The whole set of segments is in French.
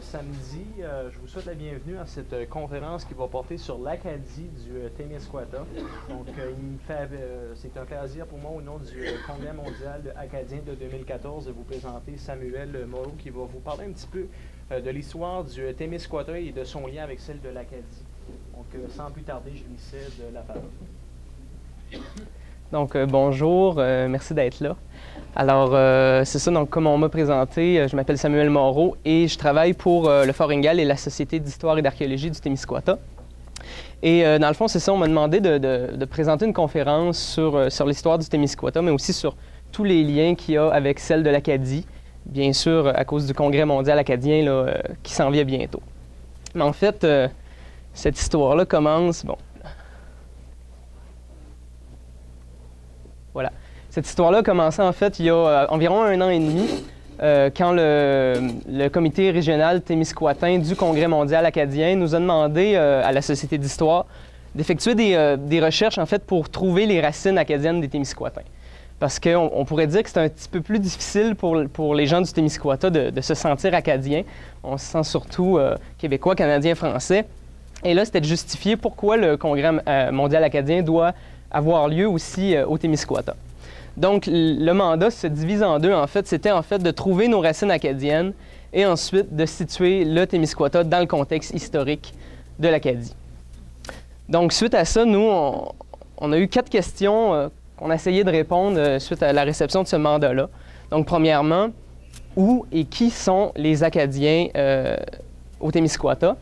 samedi. Je vous souhaite la bienvenue à cette conférence qui va porter sur l'Acadie du Témiscouata. Donc, c'est un plaisir pour moi, au nom du Congrès mondial acadien de 2014, de vous présenter Samuel Moreau qui va vous parler un petit peu de l'histoire du Témiscouata et de son lien avec celle de l'Acadie. Donc, sans plus tarder, je lui cède la parole. Donc, bonjour, merci d'être là. Alors, c'est ça, donc comme on m'a présenté, je m'appelle Samuel Moreau et je travaille pour le Fort Ingalls et la Société d'histoire et d'archéologie du Témiscouata. Et dans le fond, c'est ça, on m'a demandé de présenter une conférence sur l'histoire du Témiscouata, mais aussi sur tous les liens qu'il y a avec celle de l'Acadie, bien sûr à cause du Congrès mondial acadien là, qui s'en vient bientôt. Mais en fait, cette histoire-là commence, bon, voilà. Cette histoire-là a commencé en fait il y a environ 1 an et demi, quand le comité régional témiscouatain du Congrès mondial acadien nous a demandé à la Société d'histoire d'effectuer des recherches en fait pour trouver les racines acadiennes des Témiscouatins. Parce qu'on pourrait dire que c'est un petit peu plus difficile pour les gens du Témiscouata de se sentir acadiens. On se sent surtout québécois, canadien, français. Et là, c'était de justifier pourquoi le Congrès mondial acadien doit avoir lieu aussi au Témiscouata. Donc, le mandat se divise en deux, en fait. C'était en fait de trouver nos racines acadiennes et ensuite de situer le Témiscouata dans le contexte historique de l'Acadie. Donc, suite à ça, nous, on a eu 4 questions qu'on a essayé de répondre suite à la réception de ce mandat-là. Donc, premièrement, où et qui sont les Acadiens au Témiscouata?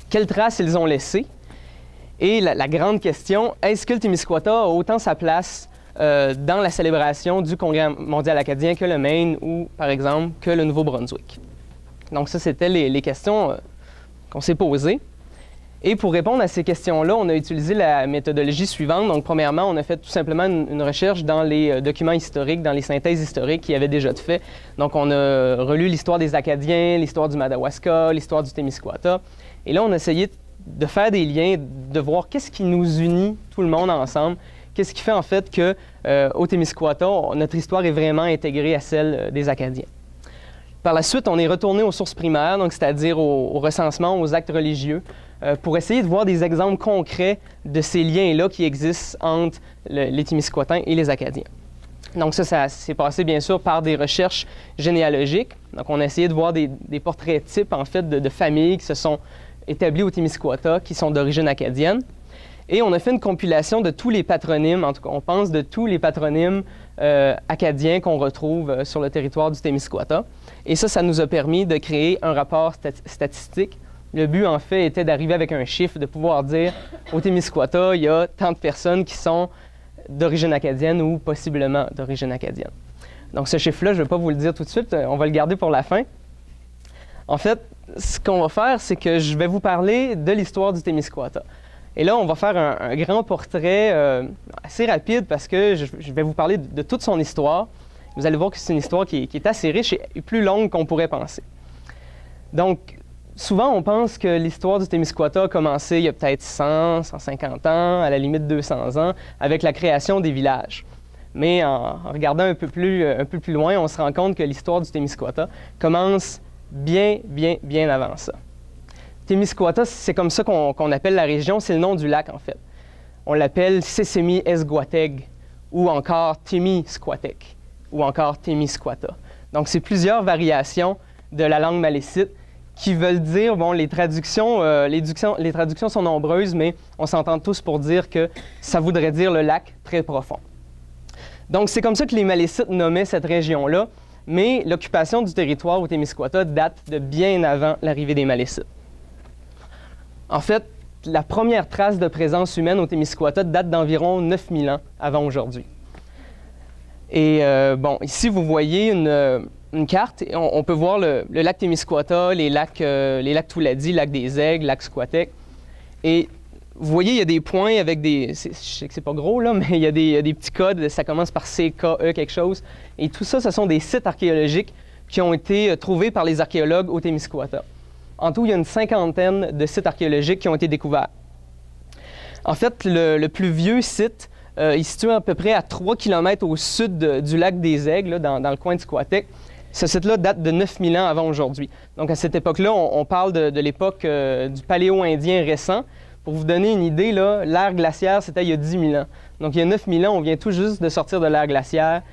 Quelles traces ils ont laissées? Et la grande question, est-ce que le Témiscouata a autant sa place dans la célébration du Congrès mondial acadien que le Maine ou, par exemple, que le Nouveau-Brunswick? Donc ça, c'était les questions qu'on s'est posées. Et pour répondre à ces questions-là, on a utilisé la méthodologie suivante. Donc, premièrement, on a fait tout simplement une recherche dans les documents historiques, dans les synthèses historiques qui avaient déjà été faits. Donc, on a relu l'histoire des Acadiens, l'histoire du Madawaska, l'histoire du Témiscouata. Et là, on a essayé de faire des liens, de voir qu'est-ce qui nous unit tout le monde ensemble. Qu'est-ce qui fait en fait qu'au Témiscouata, notre histoire est vraiment intégrée à celle des Acadiens. Par la suite, on est retourné aux sources primaires, donc c'est-à-dire au recensement, aux actes religieux, pour essayer de voir des exemples concrets de ces liens-là qui existent entre les Témiscouatins et les Acadiens. Donc ça s'est passé bien sûr par des recherches généalogiques. Donc on a essayé de voir des portraits types en fait de familles qui se sont établies au Témiscouata, qui sont d'origine acadienne. Et on a fait une compilation de tous les patronymes, en tout cas on pense de tous les patronymes acadiens qu'on retrouve sur le territoire du Témiscouata. Et ça nous a permis de créer un rapport statistique. Le but, en fait, était d'arriver avec un chiffre, de pouvoir dire au Témiscouata, il y a tant de personnes qui sont d'origine acadienne ou possiblement d'origine acadienne. Donc ce chiffre-là, je ne vais pas vous le dire tout de suite, on va le garder pour la fin. En fait, ce qu'on va faire, c'est que je vais vous parler de l'histoire du Témiscouata. Et là, on va faire un grand portrait assez rapide parce que je vais vous parler de toute son histoire. Vous allez voir que c'est une histoire qui est assez riche et plus longue qu'on pourrait penser. Donc, souvent, on pense que l'histoire du Témiscouata a commencé il y a peut-être 100, 150 ans, à la limite 200 ans, avec la création des villages. Mais en regardant un peu plus loin, on se rend compte que l'histoire du Témiscouata commence bien avant ça. Témiscouata, c'est comme ça qu'on appelle la région, c'est le nom du lac en fait. On l'appelle Sesemi-Esguateg ou encore Témiscouatec ou encore Témiscouata. Donc c'est plusieurs variations de la langue malécite qui veulent dire, bon, les traductions sont nombreuses, mais on s'entend tous pour dire que ça voudrait dire le lac très profond. Donc c'est comme ça que les Malécites nommaient cette région-là, mais l'occupation du territoire au Témiscouata date de bien avant l'arrivée des Malécites. En fait, la première trace de présence humaine au Témiscouata date d'environ 9000 ans avant aujourd'hui. Et bon, ici vous voyez une carte, et on peut voir le lac Témiscouata, les lacs Touladi, lac des Aigles, lac Squatec. Et vous voyez, il y a des points avec des... Je sais que c'est pas gros, là, mais il y a des petits codes, ça commence par CKE quelque chose. Et tout ça, ce sont des sites archéologiques qui ont été trouvés par les archéologues au Témiscouata. En tout, il y a une 50aine de sites archéologiques qui ont été découverts. En fait, le plus vieux site, il se situe à peu près à 3 km au sud du lac des Aigles, là, dans le coin de Squatec. Ce site-là date de 9000 ans avant aujourd'hui. Donc à cette époque-là, on parle de l'époque du Paléo-Indien récent. Pour vous donner une idée, l'ère glaciaire, c'était il y a 10 000 ans. Donc il y a 9000 ans, on vient tout juste de sortir de l'ère glaciaire.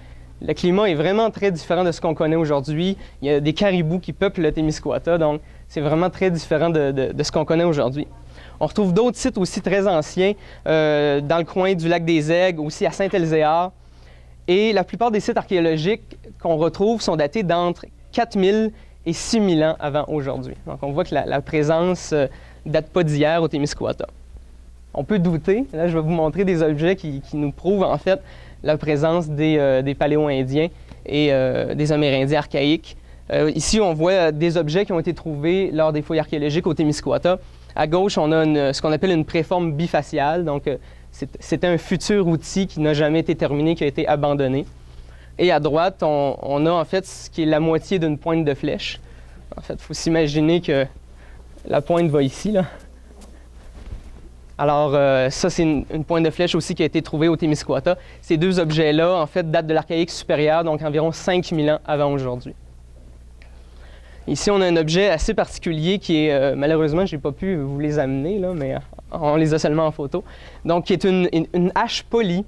Le climat est vraiment très différent de ce qu'on connaît aujourd'hui. Il y a des caribous qui peuplent le Témiscouata, donc c'est vraiment très différent de ce qu'on connaît aujourd'hui. On retrouve d'autres sites aussi très anciens dans le coin du lac des Aigues, aussi à Saint-Elzéar. Et la plupart des sites archéologiques qu'on retrouve sont datés d'entre 4000 et 6000 ans avant aujourd'hui. Donc on voit que la présence date pas d'hier au Témiscouata. On peut douter. Là, je vais vous montrer des objets qui nous prouvent en fait la présence des Paléo-Indiens et des Amérindiens archaïques. Ici, on voit des objets qui ont été trouvés lors des fouilles archéologiques au Témiscouata. À gauche, on a ce qu'on appelle une préforme bifaciale. Donc, c'était un futur outil qui n'a jamais été terminé, qui a été abandonné. Et à droite, on a en fait ce qui est la moitié d'une pointe de flèche. En fait, il faut s'imaginer que la pointe va ici, là. Alors, ça, c'est une pointe de flèche aussi qui a été trouvée au Témiscouata. Ces deux objets-là, en fait, datent de l'archaïque supérieur, donc environ 5000 ans avant aujourd'hui. Ici, on a un objet assez particulier qui est, malheureusement, je n'ai pas pu vous les amener, là, mais on les a seulement en photo. Donc, qui est une hache polie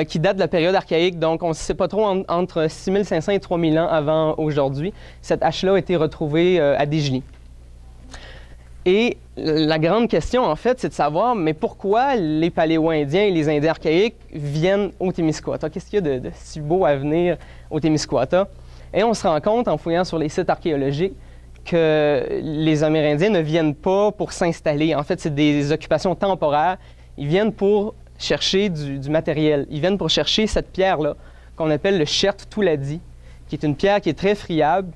qui date de la période archaïque. Donc, on ne sait pas trop entre 6500 et 3000 ans avant aujourd'hui. Cette hache-là a été retrouvée à Dégelny. Et la grande question, en fait, c'est de savoir, mais pourquoi les Paléo-Indiens et les Indiens archaïques viennent au Témiscouata? Qu'est-ce qu'il y a de si beau à venir au Témiscouata? Et on se rend compte, en fouillant sur les sites archéologiques, que les Amérindiens ne viennent pas pour s'installer. En fait, c'est des occupations temporaires. Ils viennent pour chercher du matériel. Ils viennent pour chercher cette pierre-là, qu'on appelle le Chert Touladi, qui est une pierre qui est très friable,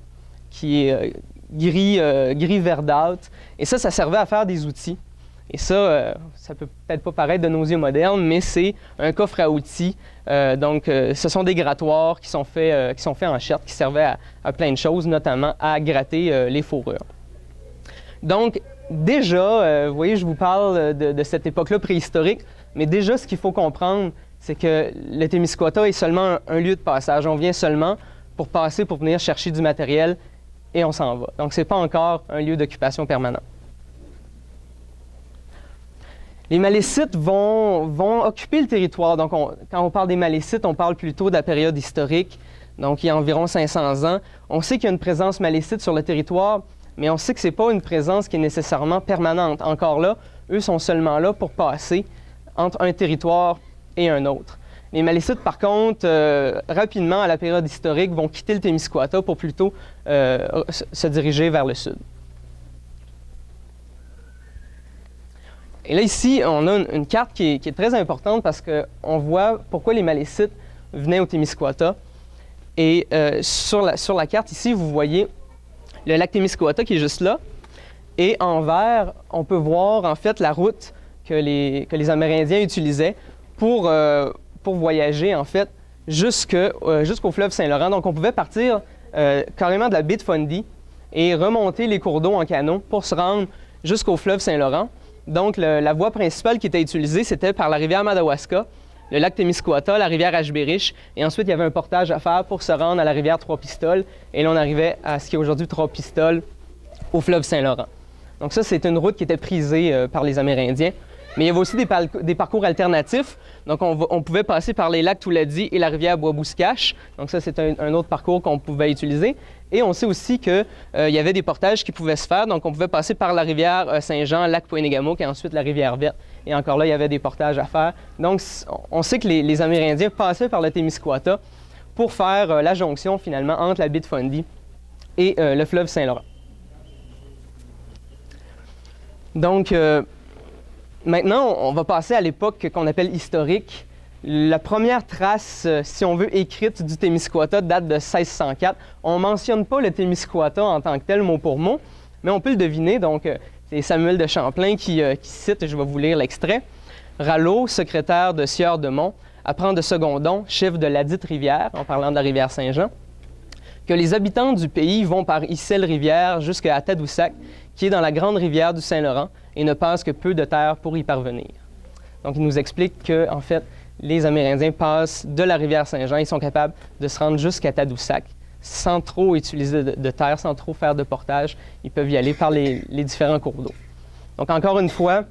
qui est gris verdâtre. Et ça servait à faire des outils. Et ça peut peut-être pas paraître de nos yeux modernes, mais c'est un coffre à outils. Donc, ce sont des grattoirs qui sont faits en chert, qui servaient à plein de choses, notamment à gratter les fourrures. Donc, déjà, vous voyez, je vous parle de cette époque-là préhistorique, mais déjà, ce qu'il faut comprendre, c'est que le Témiscouata est seulement un lieu de passage. On vient seulement pour passer, pour venir chercher du matériel, et on s'en va. Donc, ce n'est pas encore un lieu d'occupation permanent. Les Malécites vont occuper le territoire. Donc, quand on parle des Malécites, on parle plutôt de la période historique, donc il y a environ 500 ans. On sait qu'il y a une présence malécite sur le territoire, mais on sait que ce n'est pas une présence qui est nécessairement permanente. Encore là, eux sont seulement là pour passer entre un territoire et un autre. Les Malécites, par contre, rapidement, à la période historique, vont quitter le Témiscouata pour plutôt se diriger vers le sud. Et là, ici, on a une carte qui est très importante parce qu'on voit pourquoi les Malécites venaient au Témiscouata. Et sur la carte, ici, vous voyez le lac Témiscouata qui est juste là. Et en vert, on peut voir, en fait, la route que les Amérindiens utilisaient pour voyager, en fait, jusqu'au fleuve Saint-Laurent. Donc, on pouvait partir carrément de la baie de Fundy et remonter les cours d'eau en canot pour se rendre jusqu'au fleuve Saint-Laurent. Donc, la voie principale qui était utilisée, c'était par la rivière Madawaska, le lac Témiscouata, la rivière Ashbérich, et ensuite, il y avait un portage à faire pour se rendre à la rivière Trois-Pistoles, et là, on arrivait à ce qui est aujourd'hui Trois-Pistoles, au fleuve Saint-Laurent. Donc ça, c'est une route qui était prisée par les Amérindiens. Mais il y avait aussi des parcours alternatifs. Donc, on pouvait passer par les lacs Touladi et la rivière Bois-Bouscache. Donc ça, c'est un autre parcours qu'on pouvait utiliser. Et on sait aussi qu'il y avait des portages qui pouvaient se faire. Donc, on pouvait passer par la rivière Saint-Jean, lac Poinégamook et ensuite la rivière Verte. Et encore là, il y avait des portages à faire. Donc, on sait que les Amérindiens passaient par le Témiscouata pour faire la jonction, finalement, entre la baie de Fundy et le fleuve Saint-Laurent. Donc, maintenant, on va passer à l'époque qu'on appelle historique. La première trace, si on veut, écrite du Témiscouata date de 1604. On ne mentionne pas le Témiscouata en tant que tel, mot pour mot, mais on peut le deviner. Donc, c'est Samuel de Champlain qui cite, je vais vous lire l'extrait. « Ralleau, secrétaire de Sieur de Mont, apprend de Secondon, chef de ladite rivière, en parlant de la rivière Saint-Jean, que les habitants du pays vont par Issel-Rivière jusqu'à Tadoussac, qui est dans la grande rivière du Saint-Laurent, et ne passe que peu de terre pour y parvenir. » Donc, il nous explique que, en fait, les Amérindiens passent de la rivière Saint-Jean, ils sont capables de se rendre jusqu'à Tadoussac. sans trop utiliser de terre, sans trop faire de portage. Ils peuvent y aller par les différents cours d'eau. Donc encore une fois,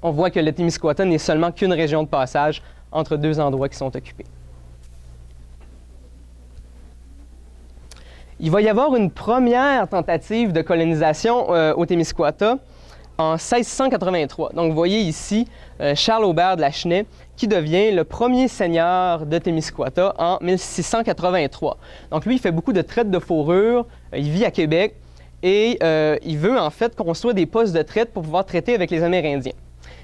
on voit que le Témiscouata n'est seulement qu'une région de passage entre deux endroits qui sont occupés. Il va y avoir une première tentative de colonisation au Témiscouata en 1683. Donc, vous voyez ici Charles Aubert de Lachenay, qui devient le premier seigneur de Témiscouata en 1683. Donc, lui, il fait beaucoup de traite de fourrure, il vit à Québec et il veut en fait construire des postes de traite pour pouvoir traiter avec les Amérindiens.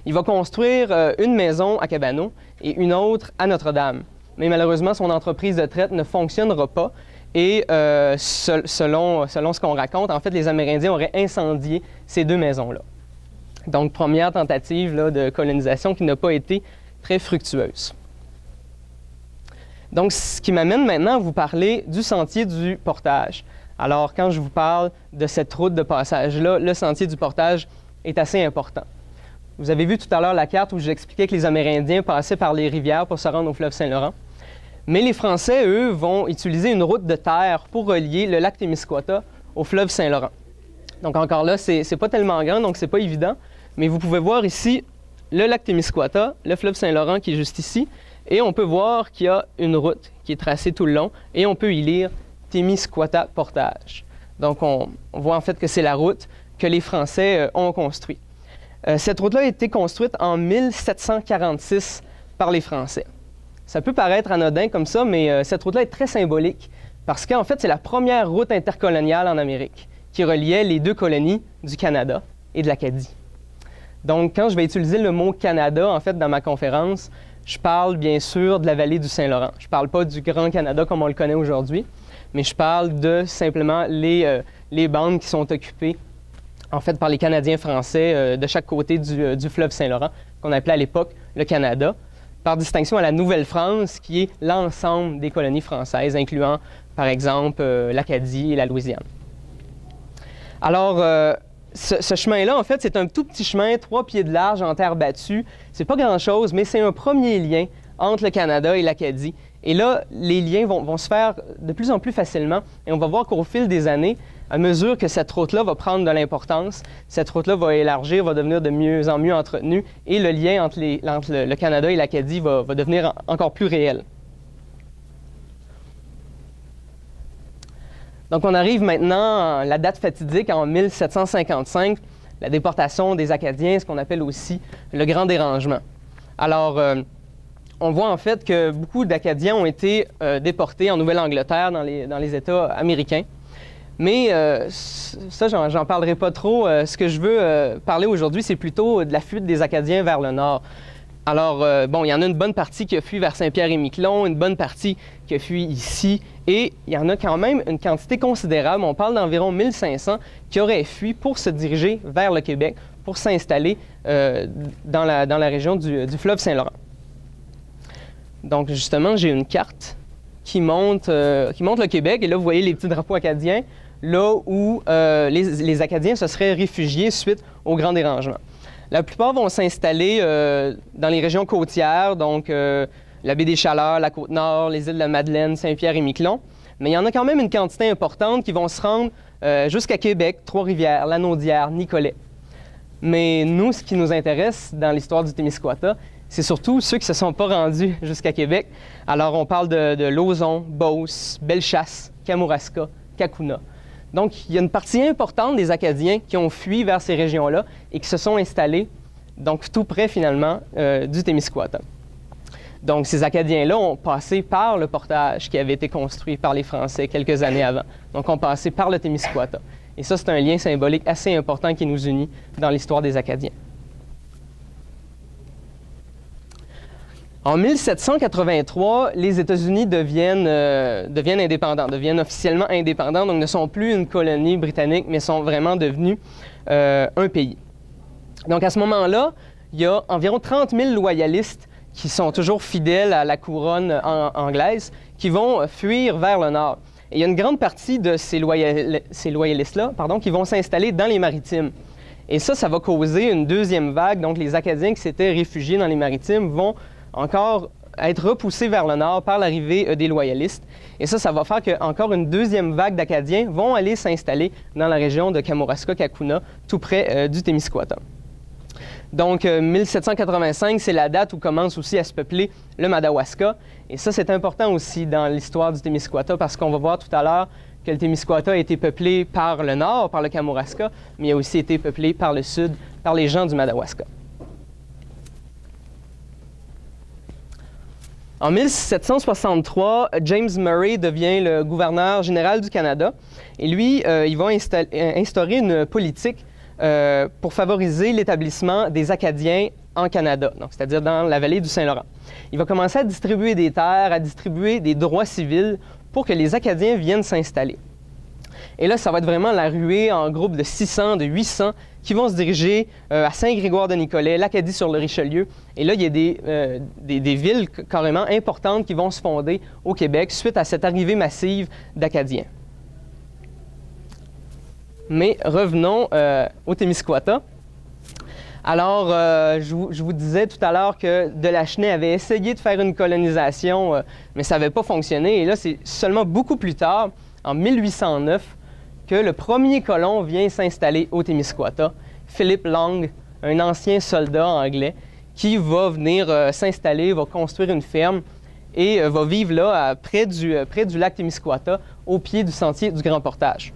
Il va construire une maison à Cabano et une autre à Notre-Dame. Mais malheureusement, son entreprise de traite ne fonctionnera pas. Et selon ce qu'on raconte, en fait, les Amérindiens auraient incendié ces deux maisons-là. Donc, première tentative là, de colonisation qui n'a pas été très fructueuse. Donc, ce qui m'amène maintenant à vous parler du sentier du portage. Alors, quand je vous parle de cette route de passage-là, le sentier du portage est assez important. Vous avez vu tout à l'heure la carte où j'expliquais que les Amérindiens passaient par les rivières pour se rendre au fleuve Saint-Laurent. Mais les Français, eux, vont utiliser une route de terre pour relier le lac Témiscouata au fleuve Saint-Laurent. Donc encore là, c'est pas tellement grand, donc c'est pas évident. Mais vous pouvez voir ici le lac Témiscouata, le fleuve Saint-Laurent qui est juste ici. Et on peut voir qu'il y a une route qui est tracée tout le long. Et on peut y lire Témiscouata Portage. Donc on voit en fait que c'est la route que les Français ont construite. Cette route-là a été construite en 1746 par les Français. Ça peut paraître anodin comme ça, mais cette route-là est très symbolique parce qu'en fait, c'est la première route intercoloniale en Amérique qui reliait les deux colonies du Canada et de l'Acadie. Donc, quand je vais utiliser le mot Canada, en fait, dans ma conférence, je parle bien sûr de la vallée du Saint-Laurent. Je ne parle pas du Grand Canada comme on le connaît aujourd'hui, mais je parle de simplement les bandes qui sont occupées, en fait, par les Canadiens français de chaque côté du fleuve Saint-Laurent, qu'on appelait à l'époque le Canada, par distinction à la Nouvelle-France, qui est l'ensemble des colonies françaises, incluant, par exemple, l'Acadie et la Louisiane. Alors, ce chemin-là, en fait, c'est un tout petit chemin, 3 pieds de large, en terre battue. C'est pas grand-chose, mais c'est un premier lien entre le Canada et l'Acadie. Et là, les liens vont se faire de plus en plus facilement, et on va voir qu'au fil des années, à mesure que cette route-là va prendre de l'importance, cette route-là va élargir, va devenir de mieux en mieux entretenue, et le lien entre le Canada et l'Acadie va devenir encore plus réel. Donc, on arrive maintenant à la date fatidique en 1755, la déportation des Acadiens, ce qu'on appelle aussi le Grand Dérangement. Alors, on voit en fait que beaucoup d'Acadiens ont été déportés en Nouvelle-Angleterre, dans les États américains. Mais ça, j'en parlerai pas trop. Ce que je veux parler aujourd'hui, c'est plutôt de la fuite des Acadiens vers le nord. Alors, bon, il y en a une bonne partie qui a fui vers Saint-Pierre-et-Miquelon, une bonne partie qui a fui ici, et il y en a quand même une quantité considérable, on parle d'environ 1500, qui auraient fui pour se diriger vers le Québec, pour s'installer dans la région du fleuve Saint-Laurent. Donc, justement, j'ai une carte qui montre le Québec, et là, vous voyez les petits drapeaux acadiens, là où les Acadiens se seraient réfugiés suite au Grand Dérangement. La plupart vont s'installer dans les régions côtières, donc la baie des Chaleurs, la Côte-Nord, les îles de la Madeleine, Saint-Pierre et Miquelon. Mais il y en a quand même une quantité importante qui vont se rendre jusqu'à Québec, Trois-Rivières, Lanaudière, Nicolet. Mais nous, ce qui nous intéresse dans l'histoire du Témiscouata, c'est surtout ceux qui ne se sont pas rendus jusqu'à Québec. Alors, on parle de Lauson, Beauce, Bellechasse, Kamouraska, Kakuna. Donc, il y a une partie importante des Acadiens qui ont fui vers ces régions-là et qui se sont installés, donc tout près finalement du Témiscouata. Donc, ces Acadiens-là ont passé par le portage qui avait été construit par les Français quelques années avant. Donc, ont passé par le Témiscouata. Et ça, c'est un lien symbolique assez important qui nous unit dans l'histoire des Acadiens. En 1783, les États-Unis deviennent indépendants, deviennent officiellement indépendants, donc ne sont plus une colonie britannique, mais sont vraiment devenus un pays. Donc à ce moment-là, il y a environ 30 000 loyalistes qui sont toujours fidèles à la couronne anglaise, qui vont fuir vers le nord. Et il y a une grande partie de ces loyalistes-là, qui vont s'installer dans les maritimes. Et ça va causer une deuxième vague, donc les Acadiens qui s'étaient réfugiés dans les maritimes vont encore être repoussés vers le nord par l'arrivée des loyalistes. Et ça va faire qu'encore une deuxième vague d'Acadiens vont aller s'installer dans la région de Kamouraska-Kakuna, tout près du Témiscouata. Donc, 1785, c'est la date où commence aussi à se peupler le Madawaska. Et ça, c'est important aussi dans l'histoire du Témiscouata parce qu'on va voir tout à l'heure que le Témiscouata a été peuplé par le nord, par le Kamouraska, mais il a aussi été peuplé par le sud, par les gens du Madawaska. En 1763, James Murray devient le gouverneur général du Canada et lui, il va instaurer une politique pour favoriser l'établissement des Acadiens en Canada, c'est-à-dire dans la vallée du Saint-Laurent. Il va commencer à distribuer des terres, à distribuer des droits civils pour que les Acadiens viennent s'installer. Et là, ça va être vraiment la ruée en groupe de 600, de 800 qui vont se diriger à Saint-Grégoire-de-Nicolet, l'Acadie-sur-le-Richelieu. Et là, il y a des villes carrément importantes qui vont se fonder au Québec suite à cette arrivée massive d'Acadiens. Mais revenons au Témiscouata. Alors, je vous disais tout à l'heure que Delachenay avait essayé de faire une colonisation, mais ça n'avait pas fonctionné. Et là, c'est seulement beaucoup plus tard, en 1809, que le premier colon vient s'installer au Témiscouata, Philip Long, un ancien soldat anglais, qui va venir s'installer, va construire une ferme et va vivre là, près du lac Témiscouata, au pied du sentier du Grand Portage.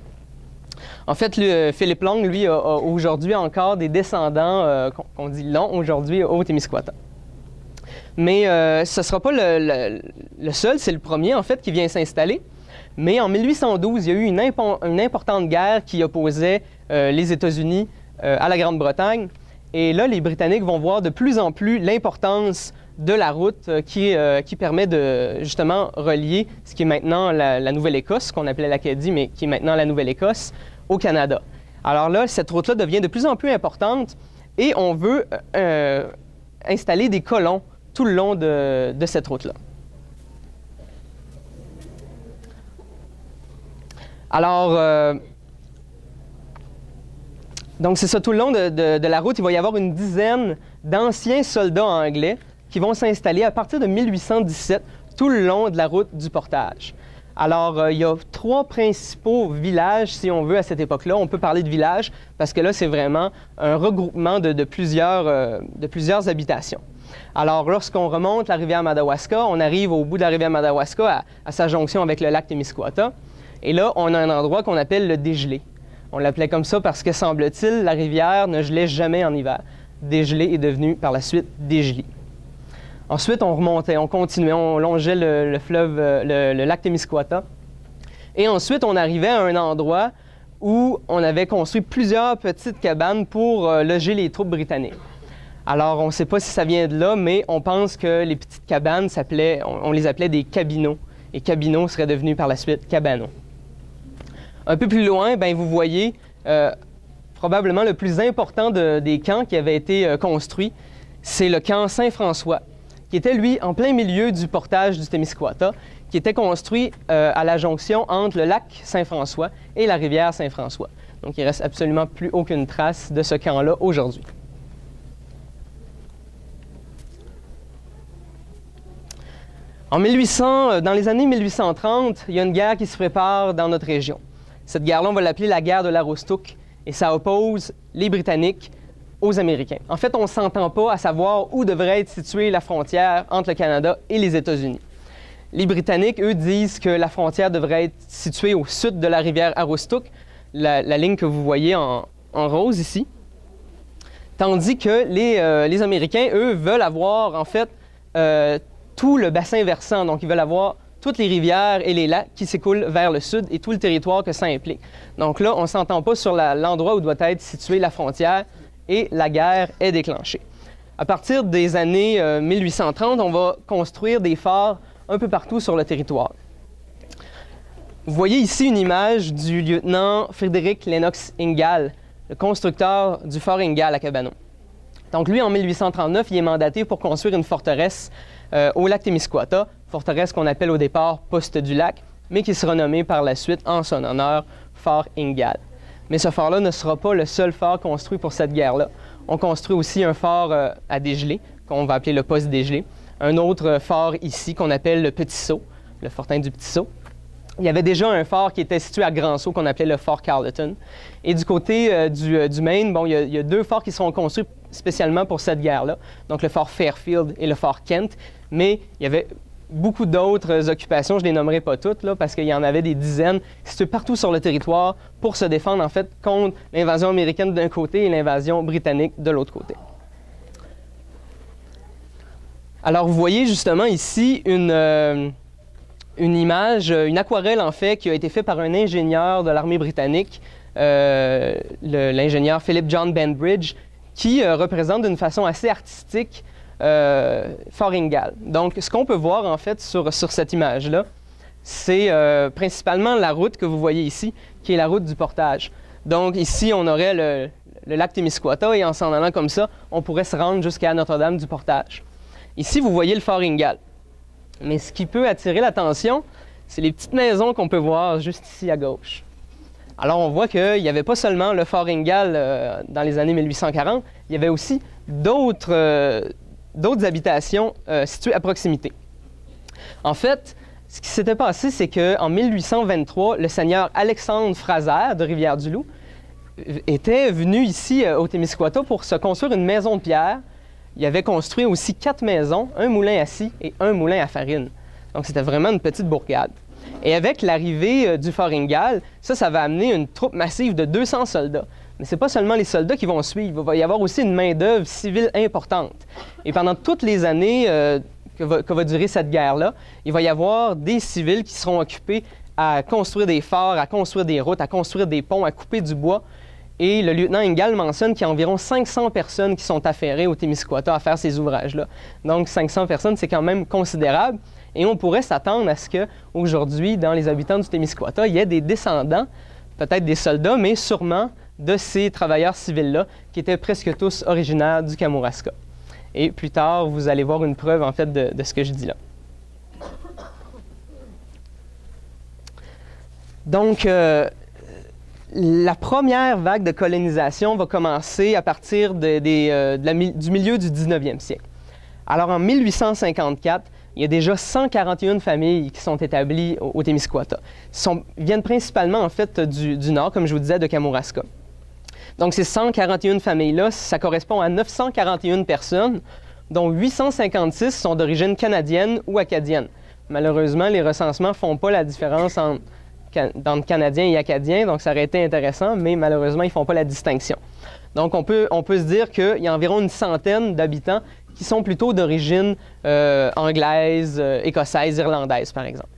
En fait, Philip Long, lui, a aujourd'hui encore des descendants, qu'on dit longs aujourd'hui, au Témiscouata. Mais ce ne sera pas le seul, c'est le premier, en fait, qui vient s'installer. Mais en 1812, il y a eu une importante guerre qui opposait les États-Unis à la Grande-Bretagne. Et là, les Britanniques vont voir de plus en plus l'importance de la route qui permet de, justement, relier ce qui est maintenant la Nouvelle-Écosse, qu'on appelait l'Acadie, mais qui est maintenant la Nouvelle-Écosse, au Canada. Alors là, cette route-là devient de plus en plus importante et on veut installer des colons tout le long de cette route-là. Alors, donc c'est ça, tout le long de la route, il va y avoir une dizaine d'anciens soldats anglais qui vont s'installer à partir de 1817 tout le long de la route du Portage. Alors, il y a 3 principaux villages, si on veut, à cette époque-là. On peut parler de villages parce que là, c'est vraiment un regroupement de plusieurs habitations. Alors, lorsqu'on remonte la rivière Madawaska, on arrive au bout de la rivière Madawaska à sa jonction avec le lac Témiscouata. Et là, on a un endroit qu'on appelle le dégelé. On l'appelait comme ça parce que, semble-t-il, la rivière ne gelait jamais en hiver. Dégelé est devenu, par la suite, dégelé. Ensuite, on remontait, on continuait, on longeait le fleuve, le lac Témiscouata. Et ensuite, on arrivait à un endroit où on avait construit plusieurs petites cabanes pour loger les troupes britanniques. Alors, on ne sait pas si ça vient de là, mais on pense que les petites cabanes on les appelait des cabinots. Et cabinots seraient devenus par la suite cabanos. Un peu plus loin, bien, vous voyez probablement le plus important des camps qui avaient été construits, c'est le camp Saint-François, qui était, lui, en plein milieu du portage du Témiscouata, qui était construit à la jonction entre le lac Saint-François et la rivière Saint-François. Donc, il ne reste absolument plus aucune trace de ce camp-là aujourd'hui. Dans les années 1830, il y a une guerre qui se prépare dans notre région. Cette guerre-là, on va l'appeler la guerre de l'Aroostook, et ça oppose les Britanniques aux Américains. En fait, on ne s'entend pas à savoir où devrait être située la frontière entre le Canada et les États-Unis. Les Britanniques, eux, disent que la frontière devrait être située au sud de la rivière Aroostook, la ligne que vous voyez en rose ici, tandis que les Américains, eux, veulent avoir, en fait, tout le bassin versant. Donc, ils veulent avoir toutes les rivières et les lacs qui s'écoulent vers le sud et tout le territoire que ça implique. Donc là, on ne s'entend pas sur l'endroit où doit être située la frontière et la guerre est déclenchée. À partir des années 1830, on va construire des forts un peu partout sur le territoire. Vous voyez ici une image du lieutenant Frédéric Lennox Ingalls, le constructeur du fort Ingalls à Cabanon. Donc lui, en 1839, il est mandaté pour construire une forteresse au lac Témiscouata, forteresse qu'on appelle au départ Poste du lac, mais qui sera nommée par la suite en son honneur Fort Ingalls. Mais ce fort-là ne sera pas le seul fort construit pour cette guerre-là. On construit aussi un fort à dégeler, qu'on va appeler le poste dégelé, un autre fort ici qu'on appelle le Petit Saut, le fortin du Petit Saut. Il y avait déjà un fort qui était situé à Grand Saut qu'on appelait le fort Carleton. Et du côté du Maine, bon, il y a deux forts qui seront construits spécialement pour cette guerre-là, donc le fort Fairfield et le fort Kent, mais il y avait beaucoup d'autres occupations, je ne les nommerai pas toutes, là, parce qu'il y en avait des dizaines, situées partout sur le territoire pour se défendre, en fait, contre l'invasion américaine d'un côté et l'invasion britannique de l'autre côté. Alors, vous voyez justement ici une image, une aquarelle, en fait, qui a été faite par un ingénieur de l'armée britannique, l'ingénieur Philip John Bembridge, qui représente d'une façon assez artistique Fort Ingalls. Donc, ce qu'on peut voir, en fait, sur cette image-là, c'est principalement la route que vous voyez ici, qui est la route du portage. Donc, ici, on aurait le lac Témiscouata, et en s'en allant comme ça, on pourrait se rendre jusqu'à Notre-Dame-du-Portage. Ici, vous voyez le Fort Ingalls. Mais ce qui peut attirer l'attention, c'est les petites maisons qu'on peut voir juste ici à gauche. Alors, on voit qu'il n'y avait pas seulement le Fort Ingalls dans les années 1840, il y avait aussi d'autres habitations situées à proximité. En fait, ce qui s'était passé, c'est qu'en 1823, le seigneur Alexandre Fraser de Rivière-du-Loup était venu ici au Témiscouata pour se construire une maison de pierre. Il avait construit aussi 4 maisons, un moulin à scie et un moulin à farine. Donc, c'était vraiment une petite bourgade. Et avec l'arrivée du Fort Ingalls, ça va amener une troupe massive de 200 soldats. Mais ce n'est pas seulement les soldats qui vont suivre, il va y avoir aussi une main-d'œuvre civile importante. Et pendant toutes les années que va durer cette guerre-là, il va y avoir des civils qui seront occupés à construire des forts, à construire des routes, à construire des ponts, à couper du bois. Et le lieutenant Ingalls mentionne qu'il y a environ 500 personnes qui sont affairées au Témiscouata à faire ces ouvrages-là. Donc 500 personnes, c'est quand même considérable. Et on pourrait s'attendre à ce qu'aujourd'hui, dans les habitants du Témiscouata, il y ait des descendants, peut-être des soldats, mais sûrement de ces travailleurs civils-là, qui étaient presque tous originaires du Kamouraska. Et plus tard, vous allez voir une preuve, en fait, de ce que je dis là. Donc, la première vague de colonisation va commencer à partir du milieu du 19e siècle. Alors, en 1854, il y a déjà 141 familles qui sont établies au Témiscouata. Ils viennent principalement, en fait, du nord, comme je vous disais, de Kamouraska. Donc, ces 141 familles-là, ça correspond à 941 personnes, dont 856 sont d'origine canadienne ou acadienne. Malheureusement, les recensements ne font pas la différence entre Canadiens et Acadiens, donc ça aurait été intéressant, mais malheureusement, ils ne font pas la distinction. Donc, on peut se dire qu'il y a environ une centaine d'habitants qui sont plutôt d'origine anglaise, écossaise, irlandaise, par exemple.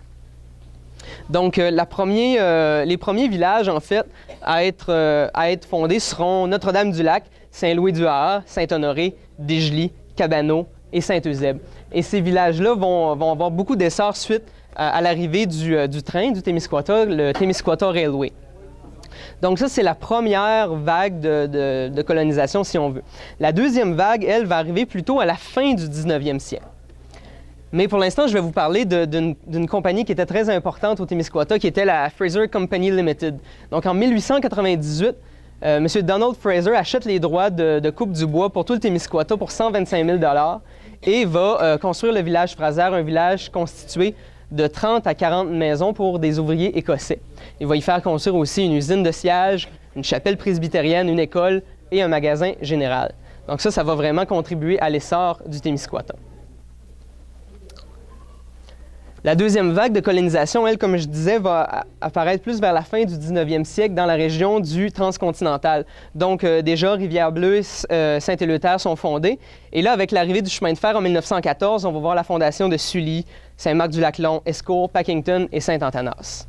Donc, les premiers villages, en fait, à être fondés seront Notre-Dame-du-Lac, Saint-Louis-du-Ha, Saint-Honoré, Desjely, Cabano et Saint-Eusèbe. Et ces villages-là vont avoir beaucoup d'essor suite à l'arrivée du train du Témiscouata, le Témiscouata Railway. Donc ça, c'est la première vague de colonisation, si on veut. La deuxième vague, elle, va arriver plutôt à la fin du 19e siècle. Mais pour l'instant, je vais vous parler d'une compagnie qui était très importante au Témiscouata, qui était la Fraser Company Limited. Donc en 1898, M. Donald Fraser achète les droits de coupe du bois pour tout le Témiscouata pour 125 000 $ et va construire le village Fraser, un village constitué de 30 à 40 maisons pour des ouvriers écossais. Il va y faire construire aussi une usine de sciage, une chapelle presbytérienne, une école et un magasin général. Donc ça va vraiment contribuer à l'essor du Témiscouata. La deuxième vague de colonisation, elle, comme je disais, va apparaître plus vers la fin du 19e siècle dans la région du transcontinental. Donc, déjà, Rivière-Bleue, Saint-Éleuther sont fondées. Et là, avec l'arrivée du chemin de fer en 1914, on va voir la fondation de Sully, Saint-Marc-du-Lac-Long, Escourt, Packington et Saint-Antanas.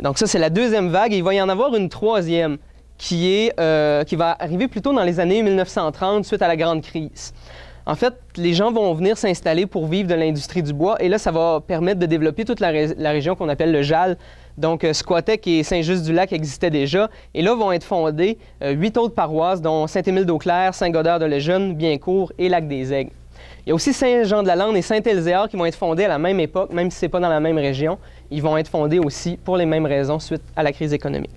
Donc ça, c'est la deuxième vague. Et il va y en avoir une troisième qui va arriver plutôt dans les années 1930, suite à la Grande Crise. En fait, les gens vont venir s'installer pour vivre de l'industrie du bois et là, ça va permettre de développer toute la région qu'on appelle le JAL. Donc, Squatec et Saint-Just-du-Lac existaient déjà et là vont être fondées 8 autres paroisses, dont Saint-Émile-d'Eauclair, Saint-Gaudert-de-Lejeune, Biencourt et Lac-des-Aigles. Il y a aussi Saint-Jean-de-la-Lande et Saint-Elzéar qui vont être fondés à la même époque, même si ce n'est pas dans la même région. Ils vont être fondés aussi pour les mêmes raisons suite à la crise économique.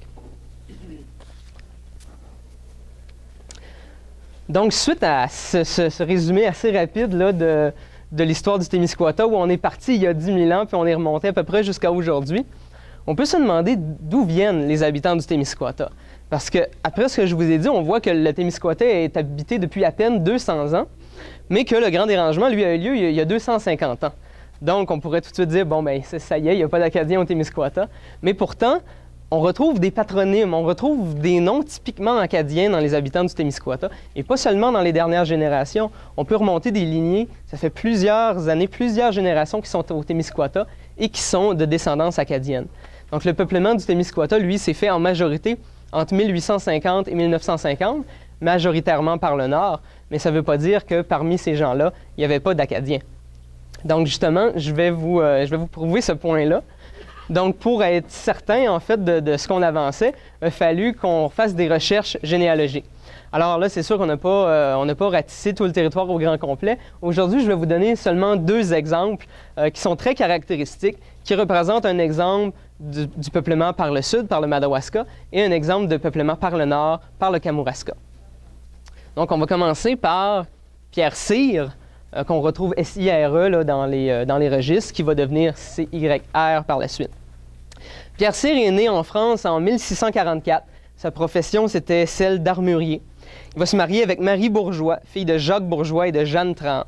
Donc, suite à ce résumé assez rapide là, de l'histoire du Témiscouata, où on est parti il y a 10 000 ans, puis on est remonté à peu près jusqu'à aujourd'hui, on peut se demander d'où viennent les habitants du Témiscouata. Parce que, après ce que je vous ai dit, on voit que le Témiscouata est habité depuis à peine 200 ans, mais que le grand dérangement, lui, a eu lieu il y a 250 ans. Donc, on pourrait tout de suite dire, bon, ben ça y est, il n'y a pas d'Acadiens au Témiscouata. Mais pourtant, on retrouve des patronymes, on retrouve des noms typiquement acadiens dans les habitants du Témiscouata, et pas seulement dans les dernières générations. On peut remonter des lignées, ça fait plusieurs années, plusieurs générations qui sont au Témiscouata et qui sont de descendance acadienne. Donc, le peuplement du Témiscouata, lui, s'est fait en majorité entre 1850 et 1950, majoritairement par le nord, mais ça ne veut pas dire que parmi ces gens-là, il n'y avait pas d'Acadiens. Donc, justement, je vais vous prouver ce point-là. Donc, pour être certain, en fait, de ce qu'on avançait, il a fallu qu'on fasse des recherches généalogiques. Alors là, c'est sûr qu'on n'a pas ratissé tout le territoire au grand complet. Aujourd'hui, je vais vous donner seulement 2 exemples qui sont très caractéristiques, qui représentent un exemple du peuplement par le sud, par le Madawaska, et un exemple de peuplement par le nord, par le Kamouraska. Donc, on va commencer par Pierre Cyr, qu'on retrouve S-I-R-E là, dans les registres, qui va devenir C-Y-R par la suite. Pierre Cyr est né en France en 1644. Sa profession, c'était celle d'armurier. Il va se marier avec Marie Bourgeois, fille de Jacques Bourgeois et de Jeanne Trahan.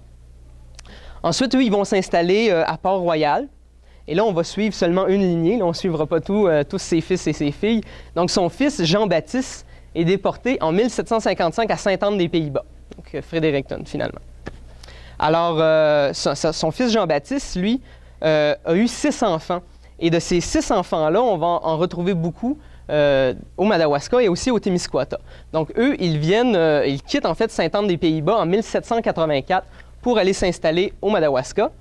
Ensuite, eux, ils vont s'installer à Port-Royal. Et là, on va suivre seulement une lignée. Là, on ne suivra pas tous ses fils et ses filles. Donc, son fils, Jean-Baptiste, est déporté en 1755 à Sainte-Anne-des-Pays-Bas. Donc, Fredericton, finalement. Alors, son fils Jean-Baptiste, lui, a eu 6 enfants. Et de ces 6 enfants-là, on va en retrouver beaucoup au Madawaska et aussi au Témiscouata. Donc, eux, ils quittent en fait Sainte-Anne-des-Pays-Bas en 1784 pour aller s'installer au Madawaska.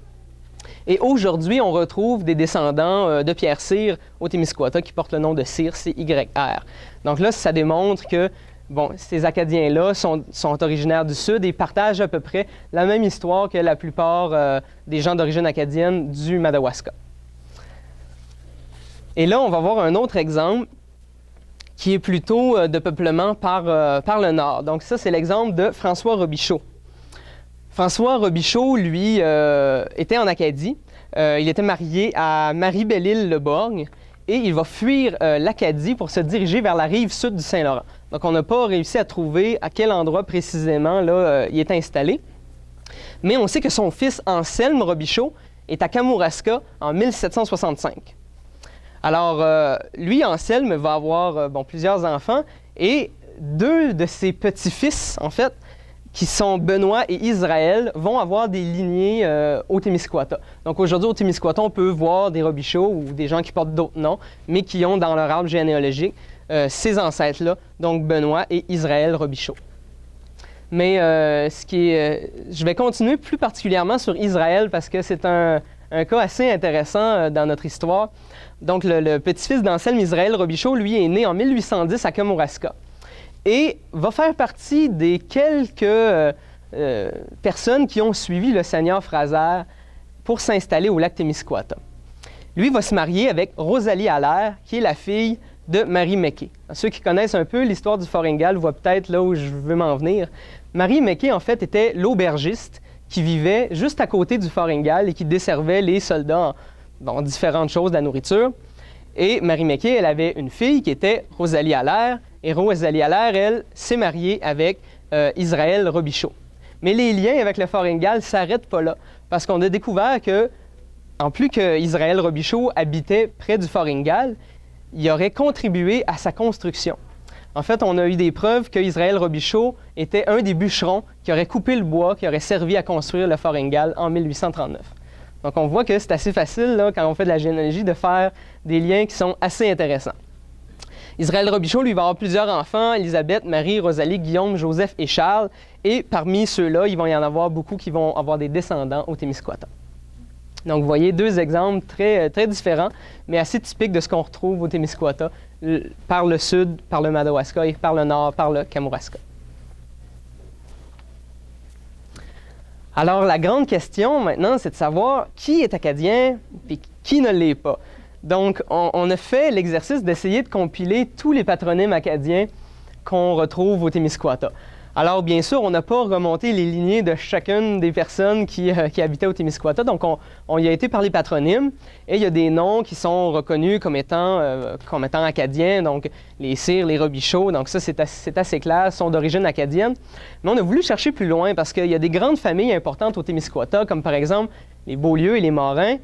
Et aujourd'hui, on retrouve des descendants de Pierre Cyr au Témiscouata qui portent le nom de Cyr, C-Y-R. Donc là, ça démontre que bon, ces Acadiens-là sont originaires du Sud et partagent à peu près la même histoire que la plupart des gens d'origine acadienne du Madawaska. Et là, on va voir un autre exemple qui est plutôt de peuplement par le nord. Donc ça, c'est l'exemple de François Robichaud. François Robichaud, lui, était en Acadie. Il était marié à Marie-Belle-Île-Le-Borgne et il va fuir l'Acadie pour se diriger vers la rive sud du Saint-Laurent. Donc, on n'a pas réussi à trouver à quel endroit précisément là, il est installé. Mais on sait que son fils Anselme Robichaud est à Kamouraska en 1765. Alors, lui, Anselme, va avoir plusieurs enfants et 2 de ses petits-fils, en fait, qui sont Benoît et Israël, vont avoir des lignées au Témiscouata. Donc aujourd'hui, au Témiscouata, on peut voir des Robichauds ou des gens qui portent d'autres noms, mais qui ont dans leur arbre généalogique ces ancêtres-là, donc Benoît et Israël Robichaud. Mais je vais continuer plus particulièrement sur Israël parce que c'est un cas assez intéressant dans notre histoire. Donc le petit-fils d'Anselme, Israël Robichaud, lui, est né en 1810 à Kamouraska. Et va faire partie des quelques personnes qui ont suivi le seigneur Fraser pour s'installer au lac Témiscouata. Lui va se marier avec Rosalie Allaire, qui est la fille de Marie Meké. Ceux qui connaissent un peu l'histoire du Fort Ingalls voient peut-être là où je veux m'en venir. Marie Meké, en fait, était l'aubergiste qui vivait juste à côté du Fort Ingalls et qui desservait les soldats en différentes choses, de la nourriture. Et Marie Meké, elle avait une fille qui était Rosalie Allaire. Et Rosalie Allaire, elle, s'est mariée avec Israël Robichaud. Mais les liens avec le Fort Ingalls ne s'arrêtent pas là, parce qu'on a découvert que, en plus que Israël Robichaud habitait près du Fort Ingalls, il aurait contribué à sa construction. En fait, on a eu des preuves que Israël Robichaud était un des bûcherons qui aurait coupé le bois, qui aurait servi à construire le Fort Ingalls en 1839. Donc, on voit que c'est assez facile, là, quand on fait de la généalogie, de faire des liens qui sont assez intéressants. Israël Robichaud, lui, va avoir plusieurs enfants, Élisabeth, Marie, Rosalie, Guillaume, Joseph et Charles. Et parmi ceux-là, il va y en avoir beaucoup qui vont avoir des descendants au Témiscouata. Donc, vous voyez 2 exemples très, très différents, mais assez typiques de ce qu'on retrouve au Témiscouata, par le sud, par le Madawaska, et par le nord, par le Kamouraska. Alors, la grande question maintenant, c'est de savoir qui est acadien et qui ne l'est pas. Donc, on a fait l'exercice d'essayer de compiler tous les patronymes acadiens qu'on retrouve au Témiscouata. Alors, bien sûr, on n'a pas remonté les lignées de chacune des personnes qui habitaient au Témiscouata, donc on y a été par les patronymes, et il y a des noms qui sont reconnus comme étant acadiens, donc les Cyr, les Robichaud, donc ça c'est assez clair, sont d'origine acadienne. Mais on a voulu chercher plus loin parce qu'il y a des grandes familles importantes au Témiscouata, comme par exemple les Beaulieu et les Morins,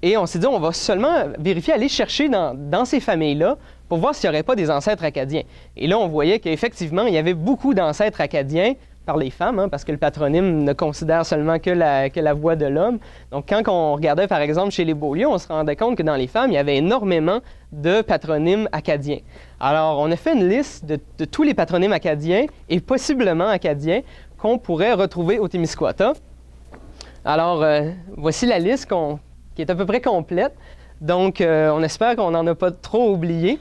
et on s'est dit on va seulement vérifier, aller chercher dans ces familles-là, pour voir s'il n'y aurait pas des ancêtres acadiens. Et là, on voyait qu'effectivement, il y avait beaucoup d'ancêtres acadiens par les femmes, hein, parce que le patronyme ne considère seulement que la voix de l'homme. Donc, quand on regardait, par exemple, chez les Beaulieu, on se rendait compte que dans les femmes, il y avait énormément de patronymes acadiens. Alors, on a fait une liste de tous les patronymes acadiens et possiblement acadiens qu'on pourrait retrouver au Témiscouata. Alors, voici la liste qui est à peu près complète. Donc, on espère qu'on n'en a pas trop oublié.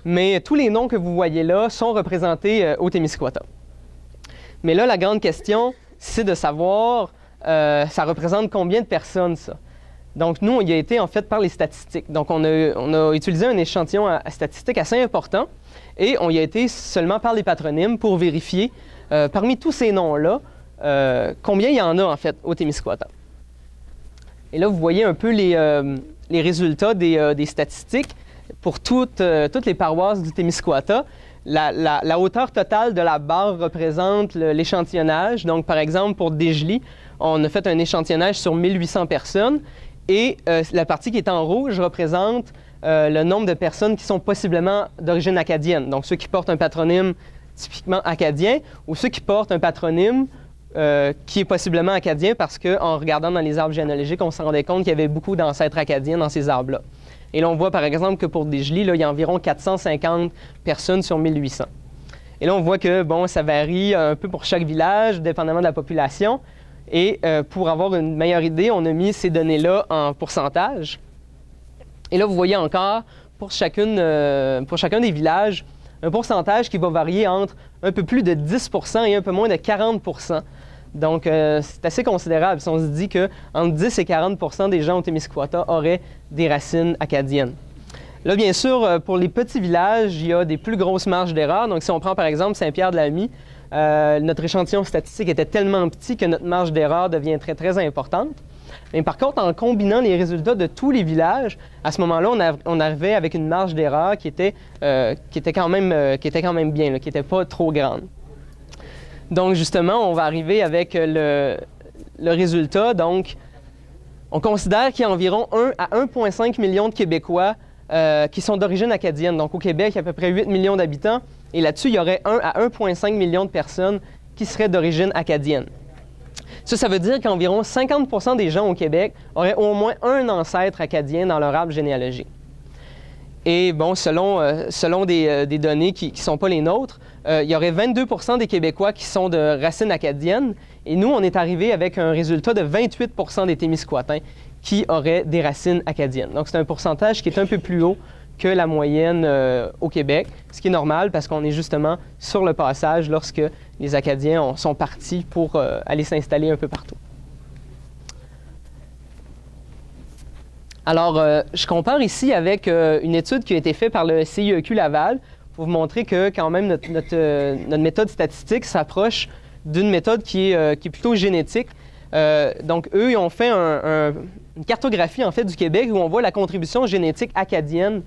Mais tous les noms que vous voyez là sont représentés au Témiscouata. Mais là, la grande question, c'est de savoir, ça représente combien de personnes, ça? Donc, nous, on y a été, en fait, par les statistiques. Donc, on a utilisé un échantillon statistique assez important et on y a été seulement par les patronymes pour vérifier, parmi tous ces noms-là, combien il y en a, en fait, au Témiscouata. Et là, vous voyez un peu les résultats des statistiques. Pour toutes les paroisses du Témiscouata, la hauteur totale de la barre représente l'échantillonnage. Donc, par exemple, pour Dégeley, on a fait un échantillonnage sur 1800 personnes et la partie qui est en rouge représente le nombre de personnes qui sont possiblement d'origine acadienne. Donc, ceux qui portent un patronyme typiquement acadien ou ceux qui portent un patronyme qui est possiblement acadien parce qu'en regardant dans les arbres généalogiques, on se rendait compte qu'il y avait beaucoup d'ancêtres acadiens dans ces arbres-là. Et là, on voit par exemple que pour Dégeley, là, il y a environ 450 personnes sur 1800. Et là, on voit que, bon, ça varie un peu pour chaque village, dépendamment de la population. Et pour avoir une meilleure idée, on a mis ces données-là en pourcentage. Et là, vous voyez encore, pour chacun des villages, un pourcentage qui va varier entre un peu plus de 10 % et un peu moins de 40 %. Donc, c'est assez considérable si on se dit qu'entre 10 et 40 % des gens au Témiscouata auraient des racines acadiennes. Là, bien sûr, pour les petits villages, il y a des plus grosses marges d'erreur. Donc, si on prend par exemple Saint-Pierre-de-la-Mie, notre échantillon statistique était tellement petit que notre marge d'erreur devient très, très importante. Mais par contre, en combinant les résultats de tous les villages, à ce moment-là, on arrivait avec une marge d'erreur qui était quand même bien, là, qui n'était pas trop grande. Donc, justement, on va arriver avec le résultat. Donc, on considère qu'il y a environ 1 à 1,5 million de Québécois qui sont d'origine acadienne. Donc, au Québec, il y a à peu près 8 millions d'habitants. Et là-dessus, il y aurait 1 à 1,5 million de personnes qui seraient d'origine acadienne. Ça veut dire qu'environ 50 % des gens au Québec auraient au moins un ancêtre acadien dans leur arbre généalogique. Et bon, selon des données qui ne sont pas les nôtres, il y aurait 22 % des Québécois qui sont de racines acadiennes. Et nous, on est arrivé avec un résultat de 28 % des Témiscouatins qui auraient des racines acadiennes. Donc, c'est un pourcentage qui est un peu plus haut que la moyenne au Québec, ce qui est normal parce qu'on est justement sur le passage lorsque les Acadiens sont partis pour aller s'installer un peu partout. Alors, je compare ici avec une étude qui a été faite par le CIEQ Laval pour vous montrer que quand même notre méthode statistique s'approche d'une méthode qui est plutôt génétique. Donc, eux, ils ont fait une cartographie en fait du Québec où on voit la contribution génétique acadienne.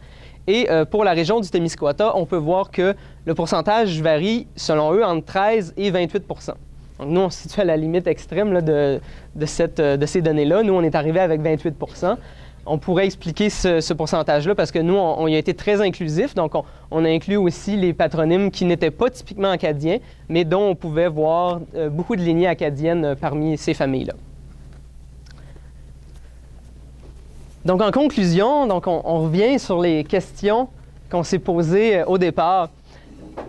Et pour la région du Témiscouata, on peut voir que le pourcentage varie, selon eux, entre 13 et 28 %. Donc, nous, on se situe à la limite extrême là, de ces données-là. Nous, on est arrivé avec 28 %. On pourrait expliquer ce pourcentage-là parce que nous, on y a été très inclusif. Donc, on a inclus aussi les patronymes qui n'étaient pas typiquement acadiens, mais dont on pouvait voir beaucoup de lignées acadiennes parmi ces familles-là. Donc, en conclusion, on revient sur les questions qu'on s'est posées au départ.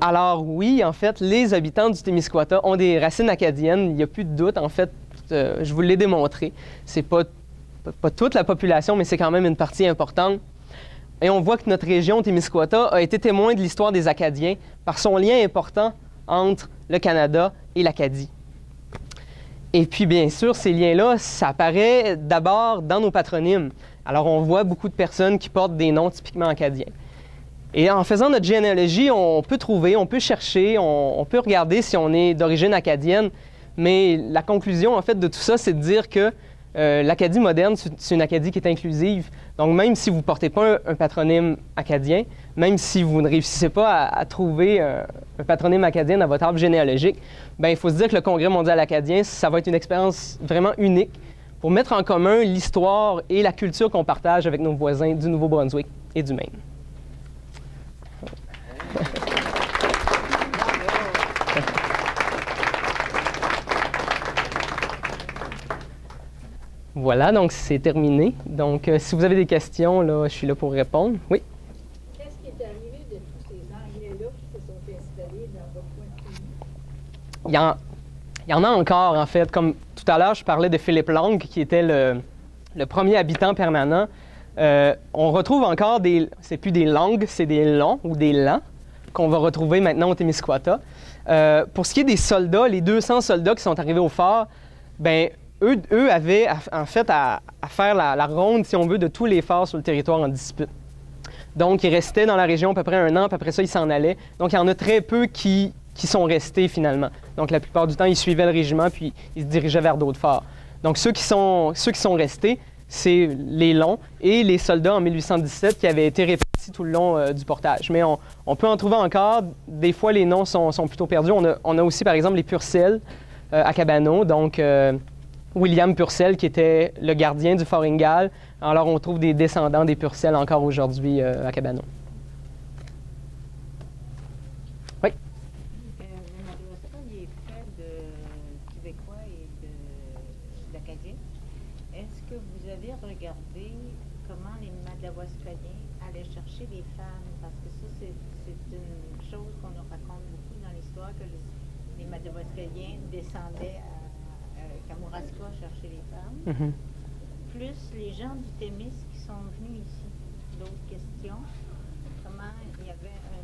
Alors oui, en fait, les habitants du Témiscouata ont des racines acadiennes. Il n'y a plus de doute. En fait, je vous l'ai démontré. C'est pas toute la population, mais c'est quand même une partie importante. Et on voit que notre région Témiscouata a été témoin de l'histoire des Acadiens par son lien important entre le Canada et l'Acadie. Et puis, bien sûr, ces liens-là, ça apparaît d'abord dans nos patronymes. Alors, on voit beaucoup de personnes qui portent des noms typiquement acadiens. Et en faisant notre généalogie, on peut trouver, on peut chercher, on peut regarder si on est d'origine acadienne, mais la conclusion, en fait, de tout ça, c'est de dire que l'Acadie moderne, c'est une Acadie qui est inclusive. Donc, même si vous ne portez pas un patronyme acadien, même si vous ne réussissez pas à trouver un patronyme acadien dans votre arbre généalogique, bien, il faut se dire que le Congrès mondial acadien, ça va être une expérience vraiment unique pour mettre en commun l'histoire et la culture qu'on partage avec nos voisins du Nouveau-Brunswick et du Maine. Voilà, donc c'est terminé. Donc, si vous avez des questions, là, je suis là pour répondre. Oui? Qu'est-ce qui est arrivé de tous ces Anglais-là qui se sont installés dans votre coin de pays? Il y en a encore, en fait. Comme tout à l'heure, je parlais de Philippe Long, qui était le premier habitant permanent. On retrouve encore c'est plus des langues, c'est des longs ou des lans qu'on va retrouver maintenant au Témiscouata. Pour ce qui est des soldats, les 200 soldats qui sont arrivés au fort, bien, eux avaient en fait à faire la ronde, si on veut, de tous les forts sur le territoire en dispute. Donc, ils restaient dans la région à peu près un an, puis après ça, ils s'en allaient. Donc, il y en a très peu qui sont restés finalement. Donc, la plupart du temps, ils suivaient le régiment, puis ils se dirigeaient vers d'autres forts. Donc, ceux qui sont restés, c'est les longs et les soldats en 1817 qui avaient été répartis tout le long du portage. Mais on peut en trouver encore. Des fois, les noms sont plutôt perdus. On a aussi, par exemple, les Purcell à Cabano. Donc, William Purcell, qui était le gardien du Fort Ingalls. Alors, on trouve des descendants des Purcell encore aujourd'hui à Cabano. Oui? Le Madawaska, il est près de Québécois et d'Acadiens. Est-ce que vous avez regardé comment les Madawaskaliens allaient chercher les femmes? Parce que ça, c'est une chose qu'on nous raconte beaucoup dans l'histoire, que les Madawaskaliens descendaient à Kamouraska chercher les femmes. Plus les gens du Témis qui sont venus ici. D'autres questions? Comment il y avait un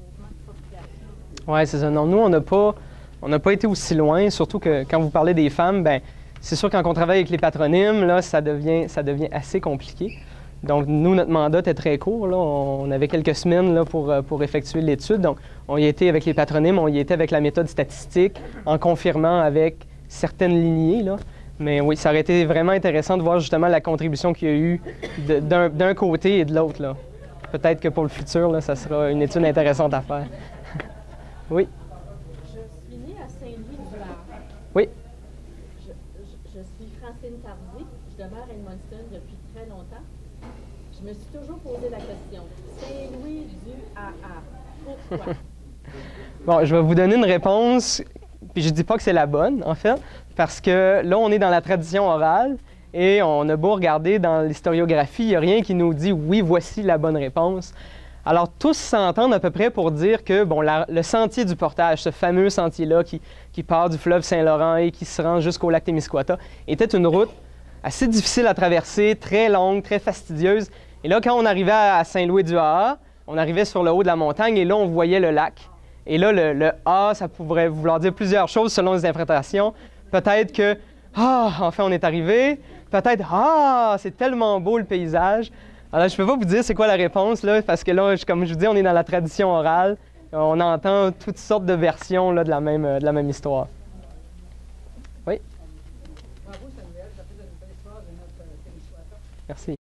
mouvement de population? Oui, c'est ça. Non, nous, on n'a pas été aussi loin, surtout que quand vous parlez des femmes, bien, c'est sûr, quand on travaille avec les patronymes, là, ça devient assez compliqué. Donc, nous, notre mandat était très court. Là. On avait quelques semaines là, pour effectuer l'étude. Donc, on y était avec les patronymes, on y était avec la méthode statistique, en confirmant avec certaines lignées. Là. Mais oui, ça aurait été vraiment intéressant de voir justement la contribution qu'il y a eu d'un côté et de l'autre. Là. Peut-être que pour le futur, là, ça sera une étude intéressante à faire. Oui? Je suis née à Saint-Louis-du-Lac. Oui? Je suis Francine Tardy. Je demeure à Edmundston depuis très longtemps. Je me suis toujours posé la question. Saint-Louis-du-AA. Pourquoi? Bon, je vais vous donner une réponse, puis je ne dis pas que c'est la bonne, en fait, parce que là, on est dans la tradition orale et on a beau regarder dans l'historiographie, il n'y a rien qui nous dit « oui, voici la bonne réponse ». Alors, tous s'entendent à peu près pour dire que, bon, le sentier du portage, ce fameux sentier-là qui part du fleuve Saint-Laurent et qui se rend jusqu'au lac Témiscouata, était une route assez difficile à traverser, très longue, très fastidieuse. Et là, quand on arrivait à Saint-Louis-du-AA, on arrivait sur le haut de la montagne et là, on voyait le lac. Et là, le A, ça pourrait vouloir dire plusieurs choses selon les interprétations. Peut-être que « Ah, enfin, on est arrivé ». Peut-être « Ah, c'est tellement beau le paysage ». Alors, je ne peux pas vous dire c'est quoi la réponse, là, parce que là, comme je vous dis, on est dans la tradition orale. On entend toutes sortes de versions là, de la même histoire. Oui? Bravo, Samuel. Ça fait une belle histoire de notre Témiscouata. Merci.